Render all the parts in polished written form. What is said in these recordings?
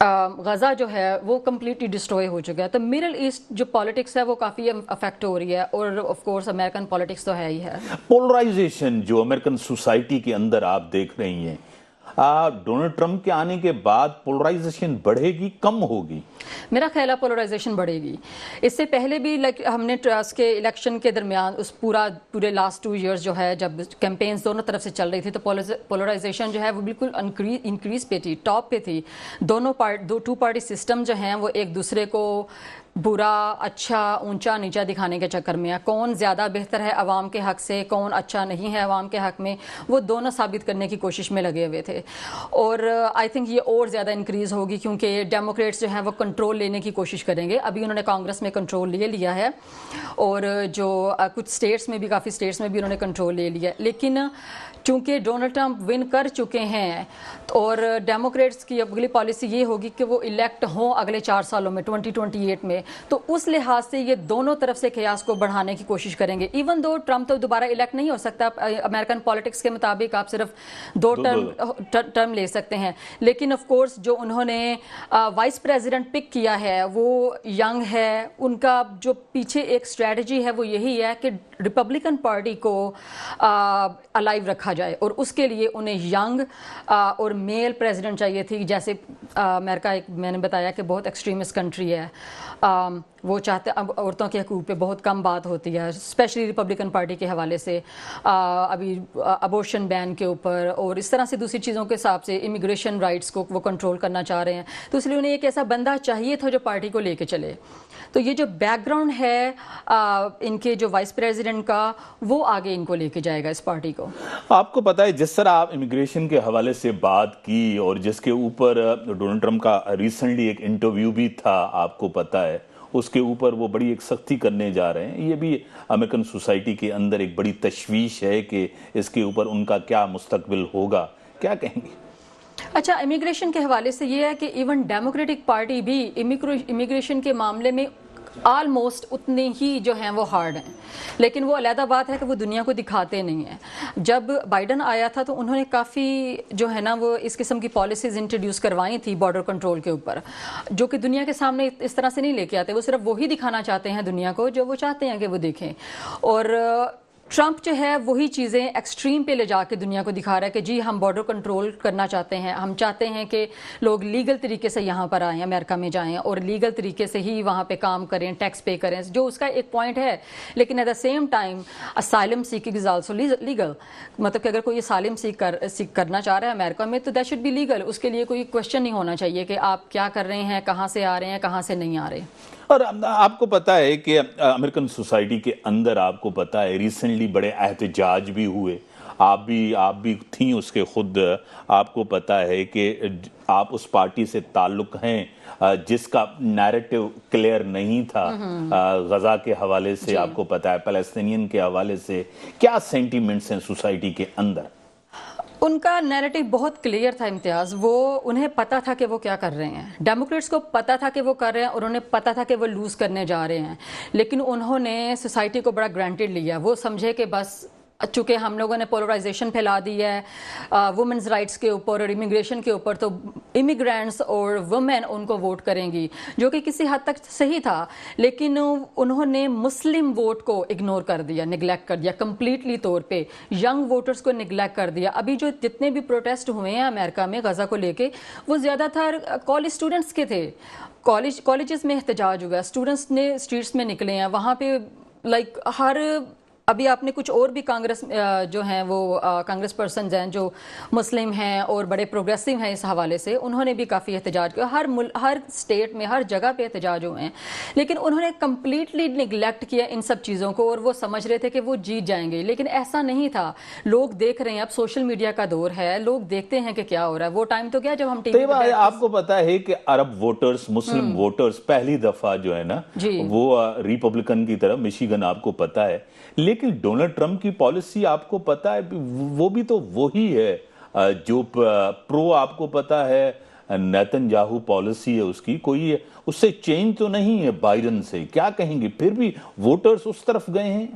غزہ جو ہے وہ کمپلیٹلی ڈسٹروائے ہو چکا ہے. تو مڈل ایسٹ جو پالیٹکس ہے وہ کافی افیکٹ ہو رہی ہے, اور آف کورس امریکن پالیٹکس تو ہے ہی ہے. پولرائزیشن جو امریکن سوسائٹی کے اندر آپ دیکھ رہی ہیں, ڈونلڈ ٹرمپ کے آنے کے بعد پولرائزیشن بڑھے گی کم ہوگی؟ میرا خیال ہے پولرائزیشن بڑھے گی. اس سے پہلے بھی ہم نے اس کے الیکشن کے درمیان اس پورے لاسٹ 2 ایئرز جو ہے جب کیمپینز دونوں طرف سے چل رہی تھی تو پولرائزیشن جو ہے وہ بالکل انکریز پہ تھی, ٹاپ پہ تھی. ٹو پارٹی سسٹم جو ہیں وہ ایک دوسرے کو برا اچھا اونچا نیچا دکھانے کے چکر میں ہے. کون زیادہ بہتر ہے عوام کے حق سے, کون اچھا نہیں ہے عوام کے حق میں, وہ دونوں ثابت کرنے کی کوشش میں لگے ہوئے تھے. اور آئی تھنک یہ اور زیادہ انکریز ہوگی کیونکہ ڈیموکریٹس جو ہیں وہ کنٹرول لینے کی کوشش کریں گے. ابھی انہوں نے کانگریس میں کنٹرول لیا ہے, اور جو کچھ اسٹیٹس میں بھی, کافی اسٹیٹس میں بھی انہوں نے کنٹرول لے لیا ہے. لیکن چونکہ ڈونلڈ ٹرمپ ون کر چکے ہیں اور ڈیموکریٹس کی اگلی پالیسی یہ ہوگی کہ وہ الیکٹ ہوں اگلے 4 سالوں میں 2028 میں, تو اس لحاظ سے یہ دونوں طرف سے قیاس کو بڑھانے کی کوشش کریں گے. ایون دو ٹرمپ تو دوبارہ الیکٹ نہیں ہو سکتا, امریکن پالیٹکس کے مطابق آپ صرف 2 ٹرم لے سکتے ہیں. لیکن آف کورس جو انہوں نے وائس پریزیڈنٹ پک کیا ہے وہ ینگ ہے. ان کا جو پیچھے ایک اسٹریٹجی ہے وہ یہی ہے کہ ریپبلکن پارٹی کو الائیو رکھا جائے, اور اس کے لیے انہیں ینگ اور میل پریزیڈنٹ چاہیے تھی. جیسے امریکہ میں نے بتایا کہ بہت ایکسٹریمسٹ کنٹری ہے, وہ چاہتے اب عورتوں کے حقوق پہ بہت کم بات ہوتی ہے, اسپیشلی ریپبلکن پارٹی کے حوالے سے. ابھی ابورشن بین کے اوپر اور اس طرح سے دوسری چیزوں کے حساب سے امیگریشن رائٹس کو وہ کنٹرول کرنا چاہ رہے ہیں. تو اس لیے انہیں ایک ایسا بندہ چاہیے تھا جو پارٹی کو لے کے چلے. تو یہ جو بیک گراؤنڈ ہے ان کے جو وائس پریزیڈنٹ کا, وہ آگے ان کو لے کے جائے گا اس پارٹی کو. آپ کو پتہ ہے جس طرح آپ امیگریشن کے حوالے سے بات کی, اور جس کے اوپر ڈونلڈ ٹرمپ کا ریسنٹلی ایک انٹرویو بھی تھا, آپ کو پتہ ہے اس کے اوپر وہ بڑی ایک سختی کرنے جا رہے ہیں. یہ بھی امریکن سوسائٹی کے اندر ایک بڑی تشویش ہے کہ اس کے اوپر ان کا کیا مستقبل ہوگا, کیا کہیں گے؟ اچھا, امیگریشن کے حوالے سے یہ ہے کہ ایون ڈیموکریٹک پارٹی بھی امیگریشن کے معاملے میں آلموسٹ اتنے ہی جو ہیں وہ ہارڈ ہیں, لیکن وہ علیحدہ بات ہے کہ وہ دنیا کو دکھاتے نہیں ہیں. جب بائیڈن آیا تھا تو انہوں نے کافی جو ہے نا وہ اس قسم کی پالیسیز انٹروڈیوس کروائی تھی بارڈر کنٹرول کے اوپر, جو کہ دنیا کے سامنے اس طرح سے نہیں لے کے آتے. وہ صرف وہی دکھانا چاہتے ہیں دنیا کو جو وہ چاہتے ہیں کہ وہ دیکھیں. اور ٹرمپ جو ہے وہی چیزیں ایکسٹریم پہ لے جا کے دنیا کو دکھا رہا ہے کہ جی ہم بارڈر کنٹرول کرنا چاہتے ہیں, ہم چاہتے ہیں کہ لوگ لیگل طریقے سے یہاں پر آئیں, امریکہ میں جائیں اور لیگل طریقے سے ہی وہاں پہ کام کریں, ٹیکس پے کریں, جو اس کا ایک پوائنٹ ہے. لیکن at the same time asylum seeking is also legal. مطلب کہ اگر کوئی اسائلم سیک کرنا چاہ رہا ہے امریکہ میں تو دیٹ شوڈ بی لیگل. اس کے لیے کوئی کوشچن نہیں ہونا چاہیے کہ آپ کیا کر رہے ہیں, کہاں سے آ رہے ہیں, کہاں سے نہیں آ رہے. اور آپ کو پتہ ہے کہ امریکن سوسائٹی کے اندر آپ کو پتہ ہے ریسنٹلی بڑے احتجاج بھی ہوئے, آپ بھی تھیں اس کے خود. آپ کو پتہ ہے کہ آپ اس پارٹی سے تعلق ہیں جس کا نیریٹو کلیئر نہیں تھا غزہ کے حوالے سے. آپ کو پتہ ہے فلسطینین کے حوالے سے کیا سینٹیمنٹس ہیں سوسائٹی کے اندر؟ ان کا نیریٹو بہت کلیئر تھا امتیاز. وہ انہیں پتا تھا کہ وہ کیا کر رہے ہیں, ڈیموکریٹس کو پتا تھا کہ وہ کر رہے ہیں, اور انہیں پتا تھا کہ وہ لوز کرنے جا رہے ہیں. لیکن انہوں نے سوسائٹی کو بڑا گرانٹیڈ لیا. وہ سمجھے کہ بس چونکہ ہم لوگوں نے پولرائزیشن پھیلا دی ہے وومنز رائٹس کے اوپر اور امیگریشن کے اوپر, تو امیگرینٹس اور وومن ان کو ووٹ کریں گی, جو کہ کسی حد تک صحیح تھا. لیکن انہوں نے مسلم ووٹ کو اگنور کر دیا, نگلیکٹ کر دیا کمپلیٹلی طور پہ. ینگ ووٹرز کو نگلیکٹ کر دیا. ابھی جو جتنے بھی پروٹیسٹ ہوئے ہیں امریکہ میں غزہ کو لے کے, وہ زیادہ تر کالج اسٹوڈنٹس کے تھے. کالجز میں احتجاج ہوا, اسٹوڈنٹس نے اسٹریٹس میں نکلے ہیں. وہاں پہ ابھی آپ نے کچھ اور بھی کانگریس جو ہیں وہ کانگریس پرسنز ہیں جو مسلم ہیں اور بڑے پروگریسو ہیں اس حوالے سے, انہوں نے بھی کافی احتجاج کیا. ہر اسٹیٹ میں ہر جگہ پہ احتجاج ہوئے ہیں. لیکن انہوں نے کمپلیٹلی نگلیکٹ کیا ان سب چیزوں کو, اور وہ سمجھ رہے تھے کہ وہ جیت جائیں گے. لیکن ایسا نہیں تھا. لوگ دیکھ رہے ہیں, اب سوشل میڈیا کا دور ہے, لوگ دیکھتے ہیں کہ کیا ہو رہا ہے. وہ ٹائم تو کیا جب ہم ٹی وی پہ آپ کو پتا ہے کہ عرب ووٹرز, مسلم ووٹرز پہلی دفعہ جو ہے نا وہ ریپبلکن کی طرف, مشیگن آپ کو پتا ہے. لیکن ڈونلڈ ٹرمپ کی پالیسی آپ کو پتا ہے وہ بھی تو وہی ہے جو پرو, آپ کو پتا ہے نیتن یاہو پالیسی ہے اس کی, کوئی اس سے چینج تو نہیں ہے بائیڈن سے. کیا کہیں گے, پھر بھی ووٹرز اس طرف گئے ہیں؟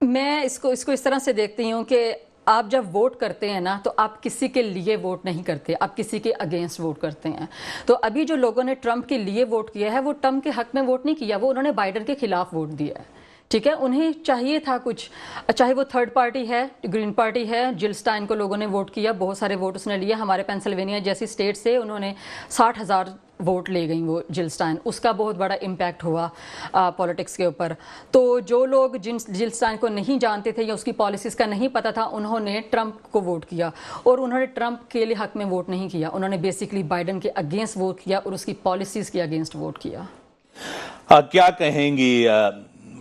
میں اس کو اس طرح سے دیکھتی ہوں کہ آپ جب ووٹ کرتے ہیں نا تو آپ کسی کے لیے ووٹ نہیں کرتے, آپ کسی کے اگینسٹ ووٹ کرتے ہیں. تو ابھی جو لوگوں نے ٹرمپ کے لیے ووٹ کیا ہے وہ ٹرمپ کے حق میں ووٹ نہیں کیا, وہ انہوں نے بائیڈن کے خلاف ووٹ دیا ہے. ٹھیک ہے, انہیں چاہیے تھا کچھ, چاہے وہ تھرڈ پارٹی ہے, گرین پارٹی ہے, جل اسٹائن کو لوگوں نے ووٹ کیا, بہت سارے ووٹ اس نے لیے. ہمارے پینسلوینیا جیسی اسٹیٹ سے انہوں نے 60,000 ووٹ لے گئیں وہ جل اسٹائن, اس کا بہت بڑا امپیکٹ ہوا پولیٹکس کے اوپر. تو جو لوگ جل اسٹائن کو نہیں جانتے تھے یا اس کی پالیسیز کا نہیں پتہ تھا, انہوں نے ٹرمپ کو ووٹ کیا, اور انہوں نے ٹرمپ کے لیے حق میں ووٹ نہیں کیا, انہوں نے بیسکلی بائیڈن کے اگینسٹ ووٹ کیا اور اس کی پالیسیز کے اگینسٹ ووٹ کیا. کیا کہیں گی,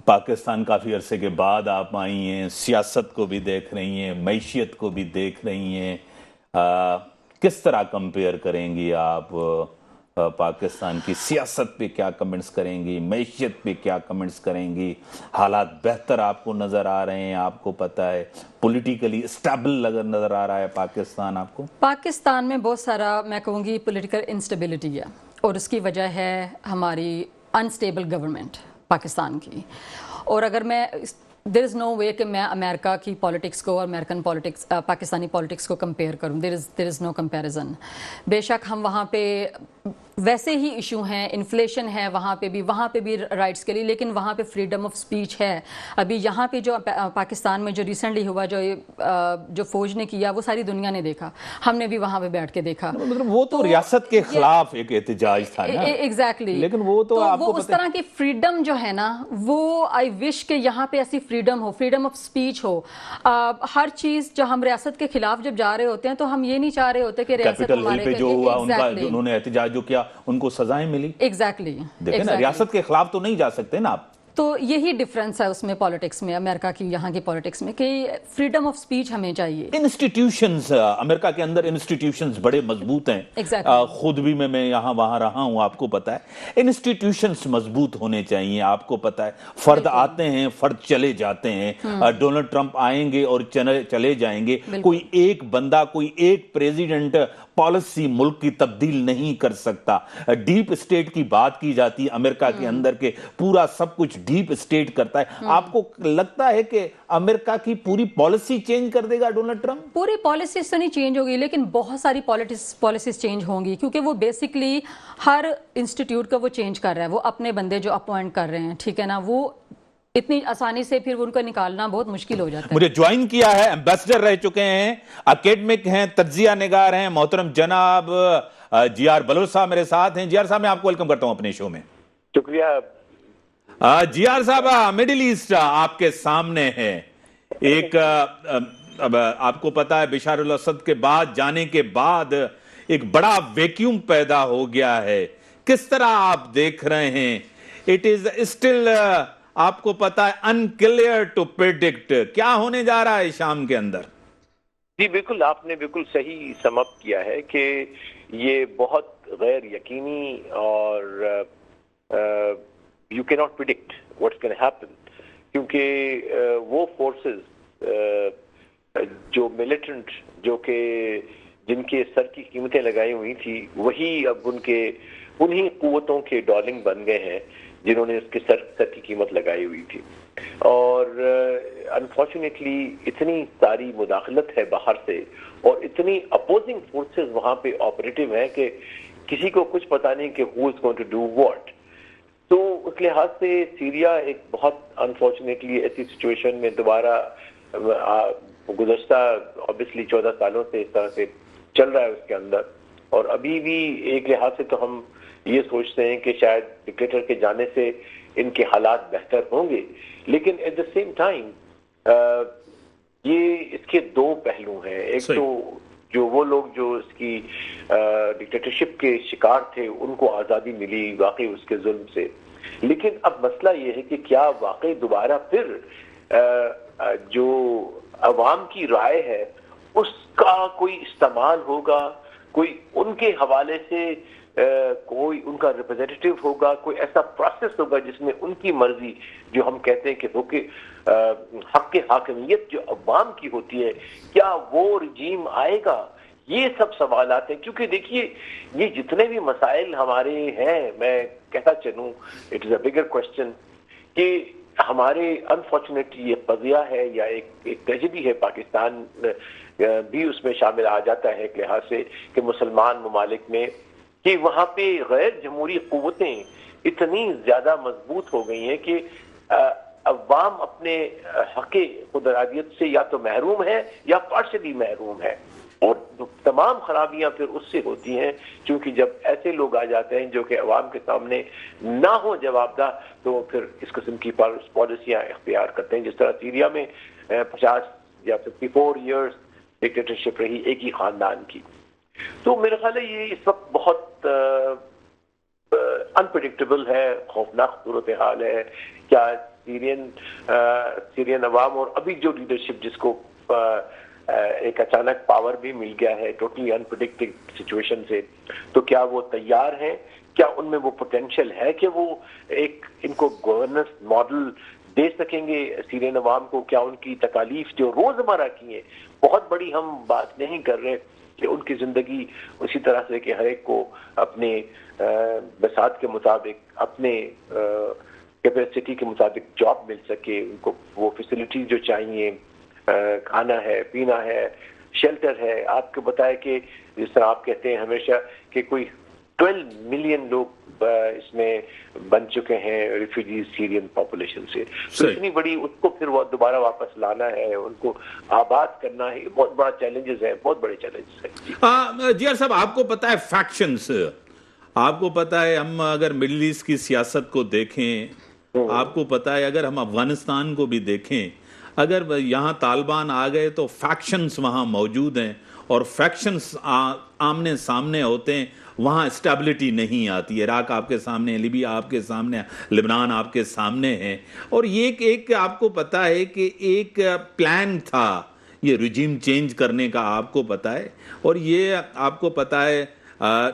پاکستان کافی عرصے کے بعد آپ آئی ہیں, سیاست کو بھی دیکھ رہی ہیں, معیشت کو بھی دیکھ رہی ہیں, کس طرح کمپیئر کریں گی آپ پاکستان کی سیاست پہ, کیا کمنٹس کریں گی, معیشت پہ کیا کمنٹس کریں گی؟ حالات بہتر آپ کو نظر آ رہے ہیں, آپ کو پتہ ہے پولیٹیکلی اسٹیبل نظر آ رہا ہے پاکستان آپ کو؟ پاکستان میں بہت سارا میں کہوں گی پولیٹیکل انسٹیبلٹی ہے, اور اس کی وجہ ہے ہماری انسٹیبل گورنمنٹ پاکستان کی. اور اگر میں دیر از نو وے کہ میں امریکہ کی پالیٹکس کو اور امریکن پالیٹکس پاکستانی پالیٹکس کو کمپیئر کروں, دیر از نو کمپیریزن. بے شک ہم وہاں پہ ویسے ہی ایشو ہیں, انفلیشن ہے وہاں پہ بھی رائٹس کے لیے, لیکن وہاں پہ فریڈم آف سپیچ ہے. ابھی یہاں پہ جو پاکستان میں جو ریسنٹلی ہوا, جو فوج نے کیا, وہ ساری دنیا نے دیکھا, ہم نے بھی وہاں پہ بیٹھ کے دیکھا. مطلب وہ تو ریاست کے خلاف ایک احتجاج تھا نا, ایگزیکٹلی, لیکن وہ تو آپ کو اس طرح کی فریڈم جو ہے نا, وہ آئی وش کہ یہاں پہ ایسی فریڈم ہو, فریڈم آف سپیچ ہو. ہر چیز جو ہم ریاست کے خلاف جب جا رہے ہوتے ہیں تو ہم یہ نہیں چاہ رہے ہوتے کہ ریاست کیپٹل ہل پہ جو ہوا, ان کا انہوں نے احتجاج جو کیا ان کو سزائیں ملی. ایگزیکٹلی, دیکھیں نا, ریاست کے خلاف تو نہیں جا سکتے نا آپ. تو یہی ڈفرینس ہے اس میں پالیٹکس میں, امریکہ کی یہاں کی پالیٹکس میں, کہ فریڈم آف سپیچ ہمیں چاہیے. انسٹیٹیوشنز, امریکہ کے اندر انسٹیٹیوشنز بڑے مضبوط ہیں. خود بھی میں یہاں وہاں رہا ہوں, آپ کو پتا ہے انسٹیٹیوشنز مضبوط ہونے چاہیے. آپ کو پتا ہے فرد آتے ہیں, فرد چلے جاتے ہیں. ڈونلڈ ٹرمپ آئیں گے اور چلے جائیں گے. کوئی ایک بندہ, کوئی ایک پریزیڈنٹ پالیسی ملک کی تبدیل نہیں کر سکتا. ڈیپ اسٹیٹ کی بات کی جاتی ہے امریکہ کے اندر, کے پورا سب کچھ ڈیپ اسٹیٹ کرتا ہے. آپ کو لگتا ہے کہ امریکہ کی پوری پالیسی چینج کر دے گا ڈونلڈ ٹرمپ؟ پوری پالیسیز تو نہیں چینج ہوگی, لیکن بہت ساری پالیسیز چینج ہوں گی, کیونکہ وہ بیسکلی ہر انسٹیٹیوٹ کا وہ چینج کر رہا ہے, وہ اپنے بندے جو اپوائنٹ کر رہے ہیں, ٹھیک ہے نا, وہ اتنی آسانی سے پھر ان کو نکالنا بہت مشکل ہو جاتا ہے. مجھے جوائن کیا ہے, ایمبیسڈر رہ چکے ہیں, اکیڈمک ہیں, تجزیہ نگار ہیں, محترم جناب جی آر بلوچ صاحب میرے ساتھ ہیں. جی آر صاحب میں آپ کو ویلکم کرتا ہوں اپنے شو میں. شکریہ. جی آر صاحب, میڈل ایسٹ آپ کے سامنے ہے. ایک اب آپ کو پتا ہے بشار الاسد کے بعد جانے کے بعد ایک بڑا ویکیوم پیدا ہو گیا ہے. کس طرح آپ دیکھ رہے ہیں؟ اٹ از اسٹل آپ کو پتا ہے انکلیئر ٹو پریڈکٹ کیا ہونے جا رہا ہے شام کے اندر. جی بالکل, آپ نے بالکل صحیح سم اپ کیا ہے کہ یہ بہت غیر یقینی اور you cannot predict what's going to happen, کیونکہ وہ فورسز جو ملیٹنٹ, جو کہ جن کے سر کی قیمتیں لگائی ہوئی تھی, وہی اب انہی قوتوں کے ڈارلنگ بن گئے ہیں جنہوں نے اس کے سر کی قیمت لگائی ہوئی تھی. اور انفارچونیٹلی اتنی ساری مداخلت ہے باہر سے, اور اتنی اپوزنگ فورسز وہاں پہ آپریٹو ہیں کہ کسی کو کچھ پتا نہیں کہ who is going to do what. تو اس لحاظ سے سیریا ایک بہت انفارچونیٹلی ایسی سچویشن میں دوبارہ گزشتہ obviously 14 سالوں سے اس طرح سے چل رہا ہے اس کے اندر. اور ابھی بھی ایک لحاظ سے تو ہم یہ سوچتے ہیں کہ شاید ڈکٹیٹر کے جانے سے ان کے حالات بہتر ہوں گے, لیکن ایٹ دا سیم ٹائم یہ اس کے دو پہلو ہیں. ایک تو جو وہ لوگ جو اس کی ڈکٹیٹرشپ کے شکار تھے ان کو آزادی ملی واقعی اس کے ظلم سے, لیکن اب مسئلہ یہ ہے کہ کیا واقعی دوبارہ پھر جو عوام کی رائے ہے اس کا کوئی استعمال ہوگا, کوئی ان کے حوالے سے کوئی ان کا ریپرزینٹیو ہوگا, کوئی ایسا پروسیس ہوگا جس میں ان کی مرضی جو ہم کہتے ہیں کہ حق حاکمیت جو عوام کی ہوتی ہے, کیا وہ رجیم آئے گا؟ یہ سب سوالات ہیں. کیونکہ دیکھیے یہ جتنے بھی مسائل ہمارے ہیں, میں کہتا چلوں it is a bigger question کہ ہمارے انفارچونیٹ یہ قضیہ ہے یا ایک ٹریجڈی ہے، پاکستان بھی اس میں شامل آ جاتا ہے ایک لحاظ سے کہ مسلمان ممالک میں کہ وہاں پہ غیر جمہوری قوتیں اتنی زیادہ مضبوط ہو گئی ہیں کہ عوام اپنے حق خود ارادیت سے یا تو محروم ہے یا پارشلی محروم ہے، اور تمام خرابیاں پھر اس سے ہوتی ہیں کیونکہ جب ایسے لوگ آ جاتے ہیں جو کہ عوام کے سامنے نہ ہو جواب دہ، تو پھر اس قسم کی پالیسیاں اختیار کرتے ہیں، جس طرح سیریا میں 50 یا 54 ایئرز ڈکٹیٹرشپ رہی ایک ہی خاندان کی۔ تو میرے خیال ہے یہ اس وقت بہت انپریڈکٹیبل ہے، خوفناک صورتحال ہے۔ کیا سیرین عوام اور ابھی جو لیڈرشپ جس کو ایک اچانک پاور بھی مل گیا ہے ٹوٹلی انپریڈکٹڈ سچویشن سے، تو کیا وہ تیار ہیں؟ کیا ان میں وہ پوٹینشیل ہے کہ وہ ایک ان کو گورننس ماڈل دے سکیں گے سیرین عوام کو؟ کیا ان کی تکالیف جو روزمرہ کی ہیں، بہت بڑی ہم بات نہیں کر رہے کہ ان کی زندگی اسی طرح سے کہ ہر ایک کو اپنے بساط کے مطابق اپنے کیپیسٹی کے مطابق جاب مل سکے، ان کو وہ فیسلٹیز جو چاہیے، کھانا ہے، پینا ہے، شیلٹر ہے۔ آپ کو بتائے کہ جس طرح آپ کہتے ہیں ہمیشہ کہ کوئی 12 ملین لوگ اس میں بن چکے ہیں ریفیوجیز سیرین پاپولیشن سے، تو اتنی بڑی اس کو پھر وہ دوبارہ واپس لانا ہے، ان کو آباد کرنا ہے، یہ بہت بڑا چیلنجز ہے، بہت بڑے چیلنجز ہیں۔ جی صاحب، آپ کو پتا ہے فیکشنز، آپ کو پتا ہے ہم اگر مڈل ایسٹ کی سیاست کو دیکھیں، آپ کو پتا ہے اگر ہم افغانستان کو بھی دیکھیں، اگر یہاں طالبان آ گئے تو فیکشنز وہاں موجود ہیں، اور فیکشنز آمنے سامنے ہوتے ہیں، وہاں اسٹیبلٹی نہیں آتی۔ عراق آپ کے سامنے ہے، لیبیا آپ کے سامنے ہے، لبنان آپ کے سامنے ہے، اور یہ ایک آپ کو پتا ہے کہ ایک پلان تھا یہ رجیم چینج کرنے کا، آپ کو پتا ہے، اور یہ آپ کو پتا ہے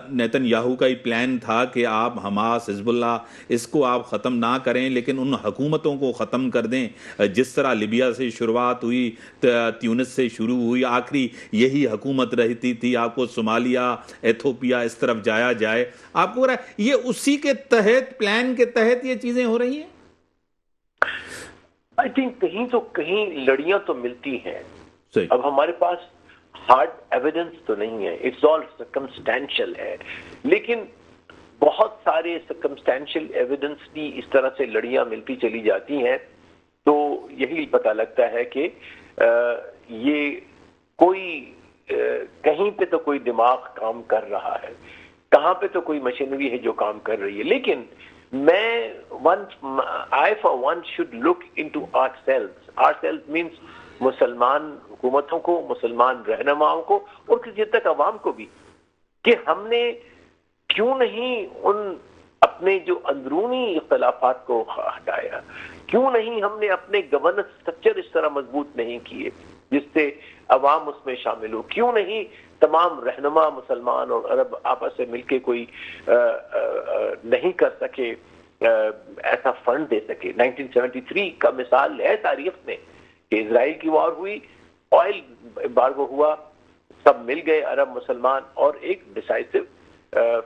نیتن یاہو کا ہی پلان تھا کہ آپ حماس، حزب اللہ، اس کو آپ ختم نہ کریں لیکن ان حکومتوں کو ختم کر دیں، جس طرح لیبیا سے شروعات ہوئی، تیونس سے شروع ہوئی، آخری یہی حکومت رہتی تھی، آپ کو صومالیہ، ایتھوپیا اس طرف جایا جائے۔ آپ کو یہ اسی کے تحت، پلان کے تحت یہ چیزیں ہو رہی ہیں؟ آئی تھنک کہیں تو کہیں لڑیاں تو ملتی ہیں۔ صحیح۔ اب ہمارے پاس ہارڈ ایویڈنس تو نہیں ہے، اٹس آل سرکمسٹینشل ہے، لیکن بہت سارے سرکمسٹینشل ایویڈنس بھی اس طرح سے لڑیاں ملتی چلی جاتی ہیں، تو یہی پتہ لگتا ہے کہ یہ کوئی کہیں پہ تو کوئی دماغ کام کر رہا ہے، کہاں پہ تو کوئی مشینری ہے جو کام کر رہی ہے۔ لیکن I for one should look into ourselves. Ourselves means مسلمان حکومتوں کو، مسلمان رہنماؤں کو، اور کسی حد تک عوام کو بھی، کہ ہم نے کیوں نہیں ان اپنے جو اندرونی اختلافات کو ہٹایا، کیوں نہیں ہم نے اپنے گورننس سٹرکچر اس طرح مضبوط نہیں کیے جس سے عوام اس میں شامل ہو، کیوں نہیں تمام رہنما مسلمان اور عرب آپس سے مل کے کوئی نہیں کر سکے، ایسا فنڈ دے سکے۔ 1973 کا مثال ہے تاریخ میں کہ اسرائیل کی وار ہوئی، آئل امبارگو ہوا، سب مل گئے عرب مسلمان اور ایک ڈیسائسو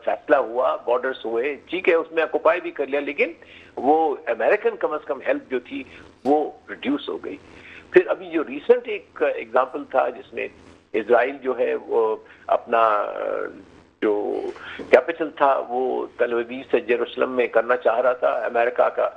فیصلہ ہوا، بارڈرز ہوئے، ٹھیک ہے اس میں آکوپائی بھی کر لیا، لیکن وہ امریکن کم از کم ہیلپ جو تھی وہ ریڈیوس ہو گئی۔ پھر ابھی جو ریسنٹ ایک ایگزامپل تھا جس میں اسرائیل جو ہے وہ اپنا جو کیپٹل تھا وہ تل ابیب سے یروشلم میں کرنا چاہ رہا تھا، امریکہ کا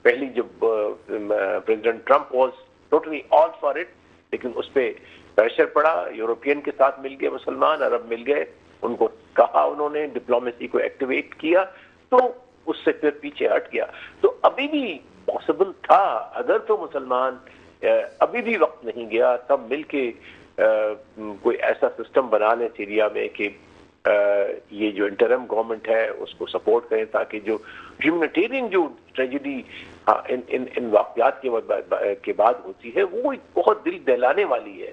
پہلی جب president Trump was totally all for it, لیکن اس پہ پریشر پڑا، یورپین کے ساتھ مل گئے مسلمان، عرب مل گئے، ان کو کہا، انہوں نے ڈپلومیسی کو ایکٹیویٹ کیا، تو اس سے پھر پیچھے ہٹ گیا۔ تو ابھی بھی پاسبل تھا، اگر تو مسلمان ابھی بھی وقت نہیں گیا، سب مل کے کوئی ایسا سسٹم بنا لیں سیریا میں کہ یہ جو انٹرم گورنمنٹ ہے اس کو سپورٹ کریں، تاکہ جو ہیومینیٹیرین جو ٹریجڈی ان واقعات کے بعد ہوتی ہے وہ بہت دل دہلانے والی ہے۔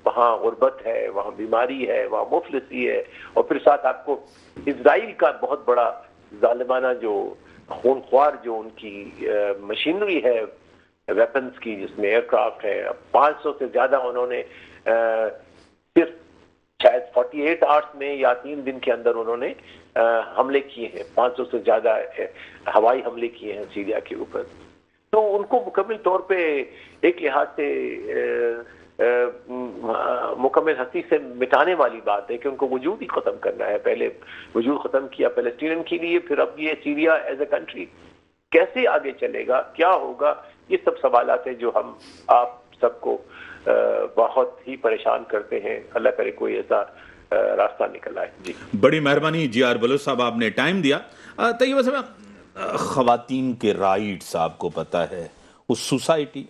وہاں غربت ہے، وہاں بیماری ہے، وہاں مفلسی ہے، اور پھر ساتھ آپ کو اسرائیل کا بہت بڑا ظالمانہ جو خونخوار جو ان کی مشینری ہے ویپنز کی، جس میں ایئر کرافٹ ہے، 500 سے زیادہ انہوں نے صرف شاید 48 آورس میں یا 3 دن کے اندر انہوں نے حملے کیے ہیں، 500 سے زیادہ ہوائی حملے کیے ہیں سیریا کے اوپر۔ تو ان کو مکمل طور پہ ایک لحاظ سے مکمل ہستی سے مٹانے والی بات ہے کہ ان کو وجود ہی ختم کرنا ہے. پہلے وجود ختم کیا پیلسٹین کے لیے, پھر اب یہ سیریا ایز اے کنٹری کیسے آگے چلے گا, کیا ہوگا, یہ سب سوالات ہیں جو ہم آپ سب کو بہت ہی پریشان کرتے ہیں. اللہ کرے کوئی ایسا راستہ نکل آئے. جی بڑی مہربانی جی آر بلوچ صاحب, آپ نے ٹائم دیا. طیبہ صاحب, خواتین کے رائٹس آپ کو پتہ ہے, اس سوسائٹی,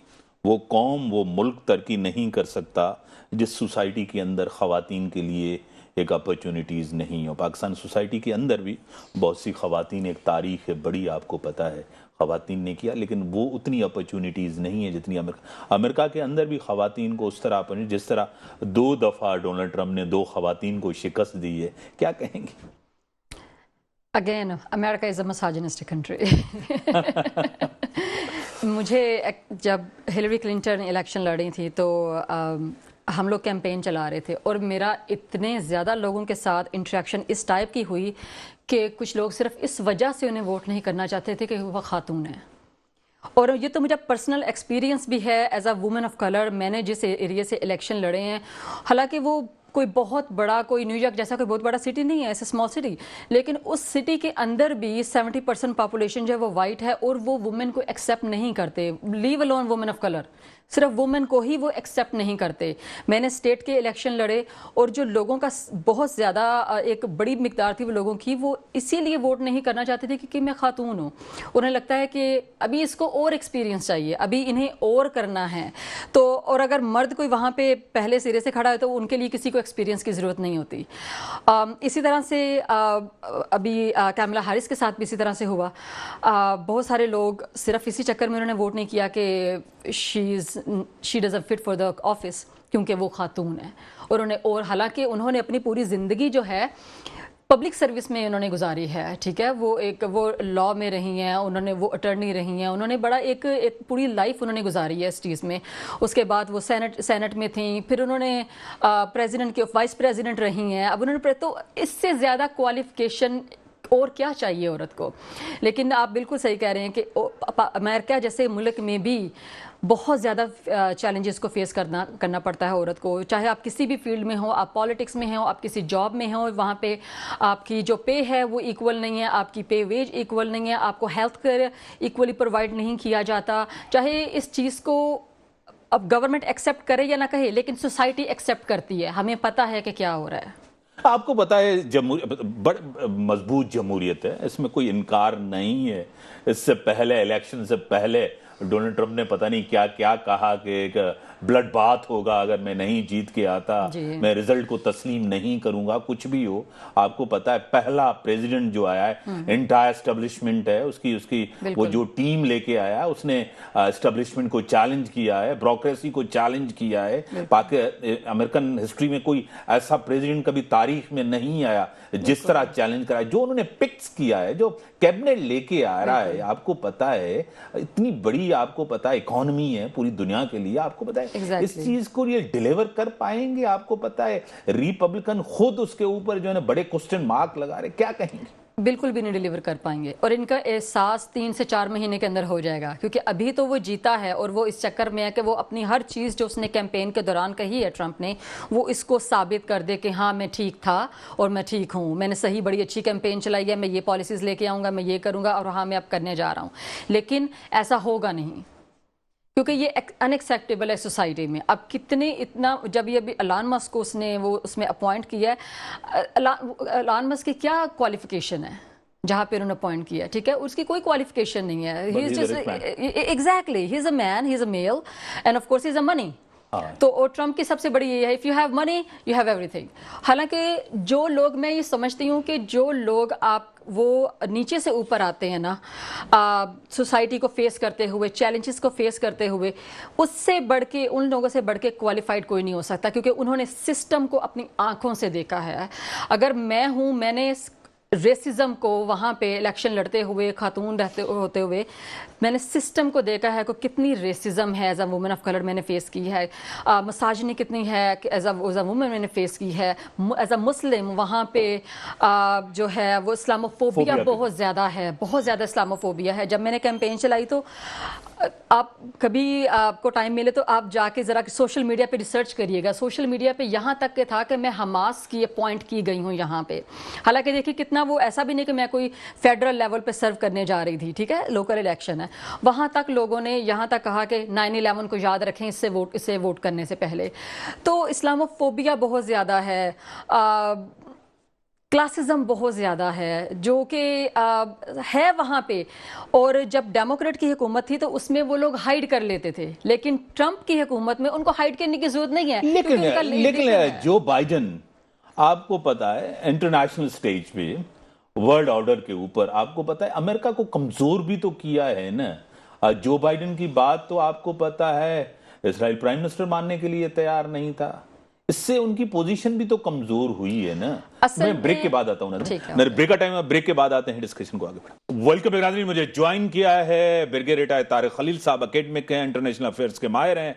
وہ قوم, وہ ملک ترقی نہیں کر سکتا جس سوسائٹی کے اندر خواتین کے لیے ایک اپرچونٹیز نہیں ہو. پاکستان سوسائٹی کے اندر بھی بہت سی خواتین, ایک تاریخ ہے بڑی, آپ کو پتہ ہے خواتین نے کیا, لیکن وہ اتنی اپرچونٹیز نہیں ہیں جتنی امریکہ کے اندر بھی خواتین کو اس طرح, جس طرح 2 دفعہ ڈونلڈ ٹرمپ نے 2 خواتین کو شکست دی ہے. کیا کہیں گے؟ اگین امریکہ از اے مساجنسٹک کنٹری. مجھے جب ہلری کلنٹن الیکشن لڑی تھی تو ہم لوگ کیمپین چلا رہے تھے, اور میرا اتنے زیادہ لوگوں کے ساتھ انٹریکشن اس ٹائپ کی ہوئی کہ کچھ لوگ صرف اس وجہ سے انہیں ووٹ نہیں کرنا چاہتے تھے کہ وہ خاتون ہیں. اور یہ تو مجھے پرسنل ایکسپیرینس بھی ہے as a woman of colour. میں نے جس ایریا سے الیکشن لڑے ہیں, حالانکہ وہ کوئی بہت بڑا, کوئی نیو یارک جیسا کوئی بہت بڑا سٹی نہیں ہے, ایسے اسمال سٹی, لیکن اس سٹی کے اندر بھی 70% پاپولیشن جو ہے وہ وائٹ ہے, اور وہ وومن کو ایکسیپٹ نہیں کرتے. لیو الون وومن آف کلر, صرف وومن کو ہی وہ ایکسیپٹ نہیں کرتے. میں نے اسٹیٹ کے الیکشن لڑے, اور جو لوگوں کا بہت زیادہ ایک بڑی مقدار تھی وہ لوگوں کی, وہ اسی لیے ووٹ نہیں کرنا چاہتے تھے کہ میں خاتون ہوں. انہیں لگتا ہے کہ ابھی اس کو اور ایکسپیرینس چاہیے, ابھی انہیں اور کرنا ہے. تو اور اگر مرد کوئی وہاں پہ پہلے سرے سے کھڑا ہے تو ان کے لیے کسی کو ایکسپیرینس کی ضرورت نہیں ہوتی. اسی طرح سے ابھی کیملا ہیرس کے ساتھ بھی اسی طرح سے ہوا. بہت سارے لوگ صرف اسی چکر میں انہوں نے ووٹ نہیں کیا کہ she doesn't fit for the office, کیونکہ وہ خاتون ہے. اور حالانکہ انہوں نے اپنی پوری زندگی جو ہے پبلک سروس میں انہوں نے گزاری ہے, ٹھیک ہے, وہ لا میں رہی ہیں, انہوں نے وہ اٹرنی رہی ہیں, انہوں نے بڑا ایک پوری لائف انہوں نے گزاری ہے اس چیز میں. اس کے بعد وہ سینٹ میں تھیں, پھر انہوں نے پریزیڈنٹ کی وائس پریزیڈنٹ رہی ہیں. اب انہوں نے تو اس سے زیادہ کوالیفیکیشن اور کیا چاہیے عورت کو. لیکن آپ بالکل صحیح کہہ رہے ہیں کہ امریکہ جیسے ملک میں بھی بہت زیادہ چیلنجز کو فیس کرنا پڑتا ہے عورت کو, چاہے آپ کسی بھی فیلڈ میں ہوں, آپ پالیٹکس میں ہوں, آپ کسی جاب میں ہوں, وہاں پہ آپ کی جو پے ہے وہ ایکول نہیں ہے, آپ کی پے ویج ایکول نہیں ہے, آپ کو ہیلتھ کیئر ایکولی پرووائڈ نہیں کیا جاتا. چاہے اس چیز کو اب گورنمنٹ ایکسیپٹ کرے یا نہ کہے, لیکن سوسائٹی ایکسیپٹ کرتی ہے, ہمیں پتہ ہے کہ کیا ہو رہا ہے. آپ کو پتا ہے بڑی مضبوط جمہوریت ہے, اس میں کوئی انکار نہیں ہے. اس سے پہلے الیکشن سے پہلے ڈونلڈ ٹرمپ نے پتہ نہیں کیا کیا کہا کہ ایک بلڈ بات ہوگا اگر میں نہیں جیت کے آتا, میں رزلٹ کو تسلیم نہیں کروں گا, کچھ بھی ہو. آپ کو پتا ہے پہلا پریزیڈنٹ جو آیا ہے, انٹائر اسٹیبلشمنٹ ہے اس کی وہ جو ٹیم لے کے آیا, اس نے اسٹیبلشمنٹ کو چیلنج کیا ہے, بیوروکریسی کو چیلنج کیا ہے. امریکن ہسٹری میں کوئی ایسا پریزیڈنٹ کبھی تاریخ میں نہیں آیا جس طرح چیلنج کرا ہے, جو انہوں نے پکس کیا ہے, جو کیبنٹ لے کے آ رہا ہے. آپ کو پتا ہے اتنی بڑی, آپ کو پتا ہے اکانومی ہے پوری دنیا کے لیے, آپ کو پتا ہے اس چیز کو یہ ڈیلیور کر پائیں گے. آپ کو پتا ہے ریپبلکن خود اس کے اوپر جو ہے بڑے کوسچن مارک لگا رہے, کیا کہیں گے؟ بالکل بھی نہیں ڈیلیور کر پائیں گے, اور ان کا احساس 3 سے 4 مہینے کے اندر ہو جائے گا, کیونکہ ابھی تو وہ جیتا ہے, اور وہ اس چکر میں ہے کہ وہ اپنی ہر چیز جو اس نے کیمپین کے دوران کہی ہے ٹرمپ نے, وہ اس کو ثابت کر دے کہ ہاں میں ٹھیک تھا اور میں ٹھیک ہوں, میں نے صحیح بڑی اچھی کیمپین چلائی ہے, میں یہ پالیسیز لے کے آؤں گا, میں یہ کروں گا, اور ہاں میں اب کرنے جا رہا ہوں. لیکن ایسا ہوگا نہیں, کیونکہ یہ ان ایکسیپٹیبل ہے سوسائٹی میں. اب اتنا جب یہ ابھی ایلان مسک کو اس میں اپوائنٹ کیا ہے, ایلان مسک کی کیا کوالیفیکیشن ہے جہاں پہ انہوں نے اپوائنٹ کیا, ٹھیک ہے, اس کی کوئی کوالیفیکیشن نہیں ہے. Exactly he is a man, he is a male, and of course he is a money. تو ٹرمپ کی سب سے بڑی یہ ہے, if you have money you have ایوری تھنگ. حالانکہ جو لوگ, میں یہ سمجھتی ہوں کہ جو لوگ آپ وہ نیچے سے اوپر آتے ہیں نا, سوسائٹی کو فیس کرتے ہوئے, چیلنجز کو فیس کرتے ہوئے, اس سے بڑھ کے, ان لوگوں سے بڑھ کے کوالیفائڈ کوئی نہیں ہو سکتا, کیونکہ انہوں نے سسٹم کو اپنی آنکھوں سے دیکھا ہے. اگر میں نے ریسزم کو وہاں پہ الیکشن لڑتے ہوئے, خاتون ہوتے ہوئے, میں نے سسٹم کو دیکھا ہے کہ کتنی ریسزم ہے as a woman of colour میں نے فیس کی ہے, مساجنی کتنی ہے ایز اے وومن میں نے فیس کی ہے, ایز اے مسلم وہاں پہ جو ہے وہ اسلاموفوبیا بہت زیادہ ہے, بہت زیادہ اسلاموفوبیا ہے. جب میں نے کیمپین چلائی تو آپ کبھی آپ کو ٹائم ملے تو آپ جا کے ذرا سوشل میڈیا پہ ریسرچ کریے گا. سوشل میڈیا پہ یہاں تک کہ تھا کہ میں حماس کی اپوائنٹ کی گئی ہوں یہاں پہ. حالانکہ دیکھیے کتنا وہ ایسا بھی نہیں کہ میں کوئی فیڈرل لیول پہ سرو کرنے جا رہی تھی, ٹھیک ہے, لوکل الیکشن ہے. وہاں تک لوگوں نے یہاں تک کہا کہ 9/11 کو یاد رکھیں اسے ووٹ کرنے سے پہلے. تو اسلاموفوبیا بہت زیادہ ہے, کلاسزم بہت زیادہ ہے جو کہ ہے وہاں پہ. اور جب ڈیموکریٹ کی حکومت تھی تو اس میں وہ لوگ ہائیڈ کر لیتے تھے, لیکن ٹرمپ کی حکومت میں ان کو ہائیڈ کرنے کی ضرورت نہیں ہے. لیکن جو بائیڈن, آپ کو پتا ہے انٹرنیشنل سٹیج پہ ورلڈ آرڈر کے اوپر آپ کو پتا ہے امریکہ کو کمزور بھی تو کیا ہے نا. جو بائیڈن کی بات تو آپ کو پتا ہے اسرائیل پرائم منسٹر ماننے کے لیے تیار نہیں تھا. اس سے ان کی پوزیشن بھی تو کمزور ہوئی ہے نا. میں بریک کے بعد آتا ہوں نا, میرے بریک کا ٹائم ہے, بریک کے بعد آتے ہیں ڈسکشن کو آگے بڑھا. ویلکم برادری, مجھے جوائن کیا ہے برگیڈیئر طارق خلیل صاحب, اکیڈمک ہیں, انٹرنیشنل افیئرز کے ماہر ہیں.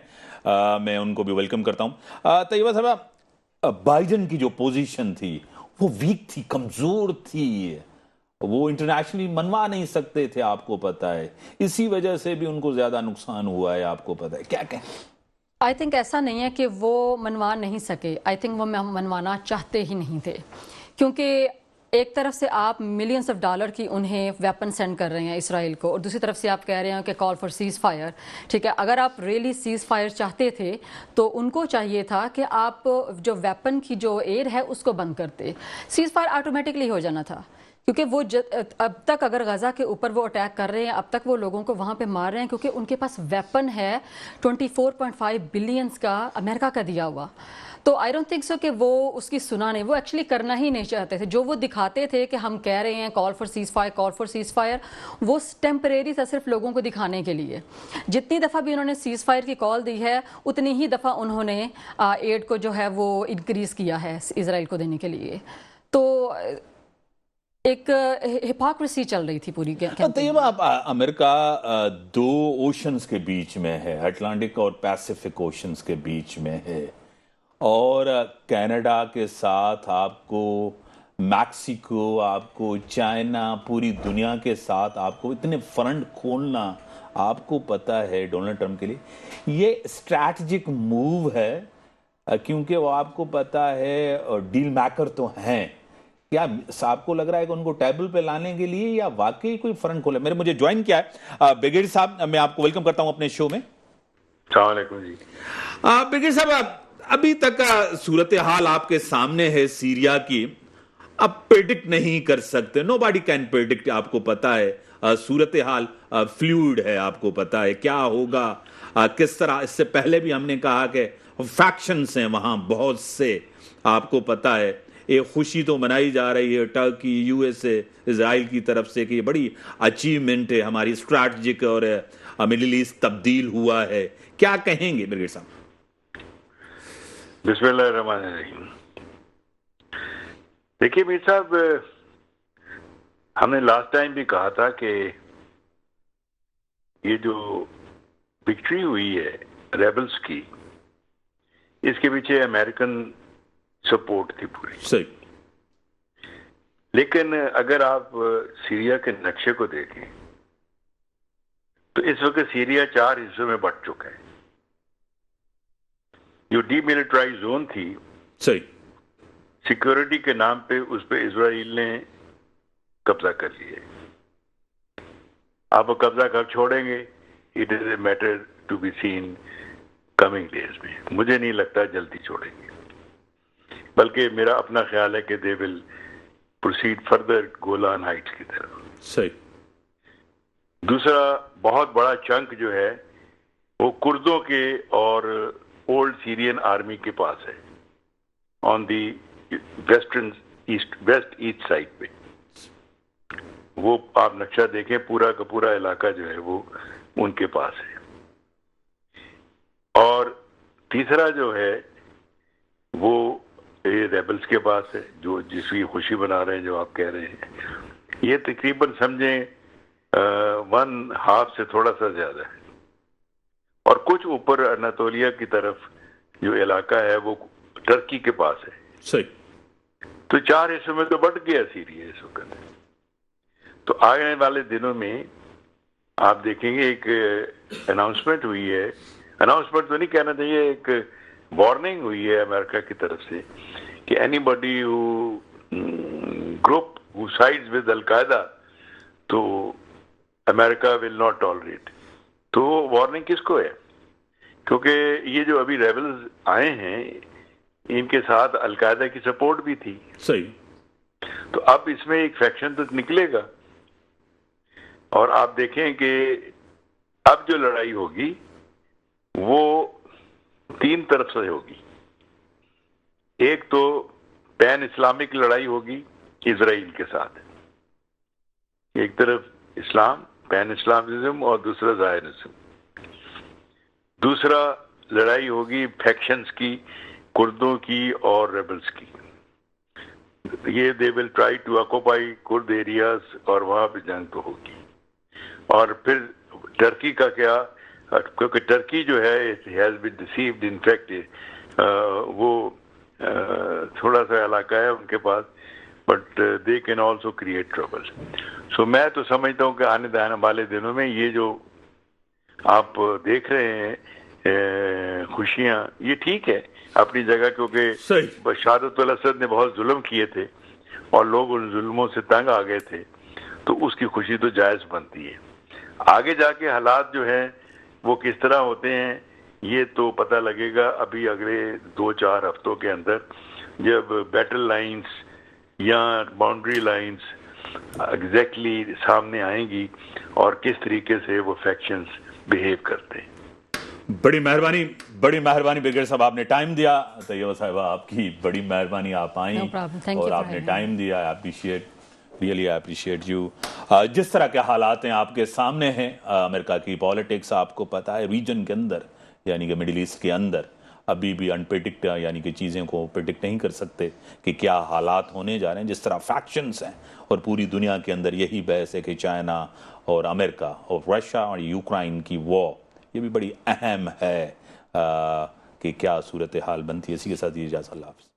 میں ان کو بھی ویلکم کرتا ہوں. طیبہ صاحب, بائیڈن کی جو پوزیشن تھی وہ ویک تھی, کمزور تھی, وہ انٹرنیشنلی منوا نہیں سکتے تھے, آپ کو پتا ہے. اسی وجہ سے بھی ان کو زیادہ نقصان ہوا ہے, آپ کو پتا ہے. کیا کہیں؟ آئی تھنک ایسا نہیں ہے کہ وہ منوا نہیں سکے, آئی تھنک وہ منوانا چاہتے ہی نہیں تھے. کیونکہ ایک طرف سے آپ ملینز آف ڈالر کی انہیں ویپن سینڈ کر رہے ہیں اسرائیل کو, اور دوسری طرف سے آپ کہہ رہے ہیں کہ کال فار سیز فائر. ٹھیک ہے, اگر آپ ریئلی سیز فائر چاہتے تھے تو ان کو چاہیے تھا کہ آپ جو ویپن کی جو ایڈ ہے اس کو بند کرتے. سیز فائر آٹومیٹکلی ہو جانا تھا, کیونکہ وہ اب تک اگر غزہ کے اوپر وہ اٹیک کر رہے ہیں, اب تک وہ لوگوں کو وہاں پہ مار رہے ہیں کیونکہ ان کے پاس ویپن ہے 24.5 بلینز کا امریکہ کا دیا ہوا. تو آئی ڈونٹ تھنک سو کہ وہ اس کی سنا نہیں, وہ ایکچولی کرنا ہی نہیں چاہتے تھے. جو وہ دکھاتے تھے کہ ہم کہہ رہے ہیں call for cease fire, call for cease fire, وہ ٹیمپریری تھا صرف لوگوں کو دکھانے کے لیے. جتنی دفعہ بھی انہوں نے سیز فائر کی کال دی ہے اتنی ہی دفعہ انہوں نے ایڈ کو جو ہے وہ انکریز کیا ہے اسرائیل کو دینے کے لیے. تو ایک ہپاکریسی چل رہی تھی پوری. طیبہ, امریکہ دو اوشنز کے بیچ میں ہے, اٹلانٹک اور پیسیفک اوشنز کے بیچ میں ہے, اور کینیڈا کے ساتھ آپ کو میکسیکو, آپ کو چائنا, پوری دنیا کے ساتھ آپ کو اتنے فرنٹ کھولنا, آپ کو پتا ہے ڈونلڈ ٹرمپ کے لیے یہ اسٹریٹجک موو ہے, کیونکہ وہ آپ کو پتا ہے ڈیل میکر تو ہیں. کیا آپ کو لگ رہا ہے کہ ان کو ٹیبل پہ لانے کے لیے یا واقعی کوئی فرنٹ کھولا؟ مجھے جوائن کیا ہے برگیڈیئر صاحب, میں آپ کو ویلکم کرتا ہوں اپنے شو میں. السلام علیکم جی. برگیڈیئر صاحب, ابھی تک صورتحال آپ کے سامنے ہے سیریا کی, اب پریڈکٹ نہیں کر سکتے, نو باڈی کین پریڈکٹ. آپ کو پتا ہے صورتحال فلوئڈ ہے, آپ کو پتا ہے کیا ہوگا کس طرح. اس سے پہلے بھی ہم نے کہا کہ فیکشنز ہیں وہاں بہت سے, آپ کو پتا ہے. ایک خوشی تو منائی جا رہی ہے ٹرکی, یو ایس اے, اسرائیل کی طرف سے کہ یہ بڑی اچیومنٹ ہے ہماری اسٹریٹجک, اور مڈل ایسٹ تبدیل ہوا ہے. کیا کہیں گے برگیڈیئر صاحب؟ بسم اللہ الرحمن الرحیم. دیکھیے میر صاحب, ہم نے لاسٹ ٹائم بھی کہا تھا کہ یہ جو وکٹری ہوئی ہے ریبلز کی, اس کے پیچھے امریکن سپورٹ تھی پوری. صحیح. لیکن اگر آپ سیریا کے نقشے کو دیکھیں تو اس وقت سیریا 4 حصوں میں بٹ چکا ہے. جو ڈی ملٹرائز زون تھی, صحیح, سیکورٹی کے نام پہ اس پہ اسرائیل نے قبضہ کر لیا. آپ وہ قبضہ کب چھوڑیں گے, it is a matter to be seen coming days میں. مجھے نہیں لگتا جلدی چھوڑیں گے, بلکہ میرا اپنا خیال ہے کہ they will proceed further Golan Heights کی طرف. صحیح. دوسرا بہت بڑا چنک جو ہے وہ کردوں کے اور اولڈ سیرین آرمی کے پاس ہے, آن دی ویسٹ ایسٹ سائڈ پہ. وہ آپ نقشہ دیکھیں, پورا کا پورا علاقہ جو ہے وہ ان کے پاس ہے. اور تیسرا جو ہے وہ یہ ریبلز کے پاس ہے, جو جس کی خوشی بنا رہے ہیں جو آپ کہہ رہے ہیں. یہ تقریباً سمجھیں 1/2 سے تھوڑا سا زیادہ ہے. اور کچھ اوپر اناتولیا کی طرف جو علاقہ ہے وہ ٹرکی کے پاس ہے. صحیح. تو 4 حصوں میں تو بٹ گیا سیریا اس وقت. تو آنے والے دنوں میں آپ دیکھیں گے ایک اناؤنسمنٹ ہوئی ہے, اناؤنسمنٹ تو نہیں کہنا چاہیے, ایک وارننگ ہوئی ہے امریکہ کی طرف سے کہ any body group who sides with القاعدہ تو امریکہ will not tolerate. تو وارننگ کس کو ہے؟ کیونکہ یہ جو ابھی ریبلز آئے ہیں ان کے ساتھ القاعدہ کی سپورٹ بھی تھی. صحیح. تو اب اس میں ایک فیکشن تو نکلے گا, اور آپ دیکھیں کہ اب جو لڑائی ہوگی وہ 3 طرف سے ہوگی. ایک تو پین اسلامک لڑائی ہوگی اسرائیل کے ساتھ, ایک طرف اسلام پین اسلامزم اور دوسرا زائنزم. دوسرا لڑائی ہوگی فیکشنز کی, کردوں کی اور ریبلز کی. یہ دے ول ٹرائی ٹو آکوپائی کرد ایریاز اور وہاں پہ جنگ تو ہوگی. اور پھر ٹرکی کا کیا, کیونکہ ٹرکی جو ہے has been deceived, in fact وہ تھوڑا سا علاقہ ہے ان کے پاس, but they can also create trouble. So میں تو سمجھتا ہوں کہ آنے والے دنوں میں یہ جو آپ دیکھ رہے ہیں خوشیاں, یہ ٹھیک ہے اپنی جگہ, کیونکہ بشارت الاسد نے بہت ظلم کیے تھے اور لوگ ان ظلموں سے تنگ آ گئے تھے, تو اس کی خوشی تو جائز بنتی ہے. آگے جا کے حالات جو ہیں وہ کس طرح ہوتے ہیں یہ تو پتہ لگے گا ابھی اگلے 2-4 ہفتوں کے اندر, جب بیٹل لائنز یا باؤنڈری لائنز ایگزیکٹلی سامنے آئیں گی اور کس طریقے سے وہ فیکشنز بیہیو کرتے ہیں. بڑی مہربانی برگیڈیئر صاحب, آپ نے ٹائم دیا. طیبہ صاحبہ آپ کی بڑی مہربانی, آپ آئیں اور آپ نے ٹائم دیا. Really I appreciate you. جس طرح کے حالات ہیں آپ کے سامنے ہیں, امریکہ کی پالیٹکس آپ کو پتہ ہے ریجن کے اندر یعنی کہ مڈل ایسٹ کے اندر ابھی بھی انپریڈکٹ, یعنی کہ چیزیں کو پریڈکٹ نہیں کر سکتے کہ کیا حالات ہونے جا رہے ہیں. جس طرح فیکشنز ہیں اور پوری دنیا کے اندر یہی بحث ہے کہ چائنا اور امریکہ اور رشیا اور یوکرائن کی وار, یہ بھی بڑی اہم ہے کہ کیا صورتحال بنتی ہے. اسی کے ساتھ یہ اجازت, اللہ حافظ.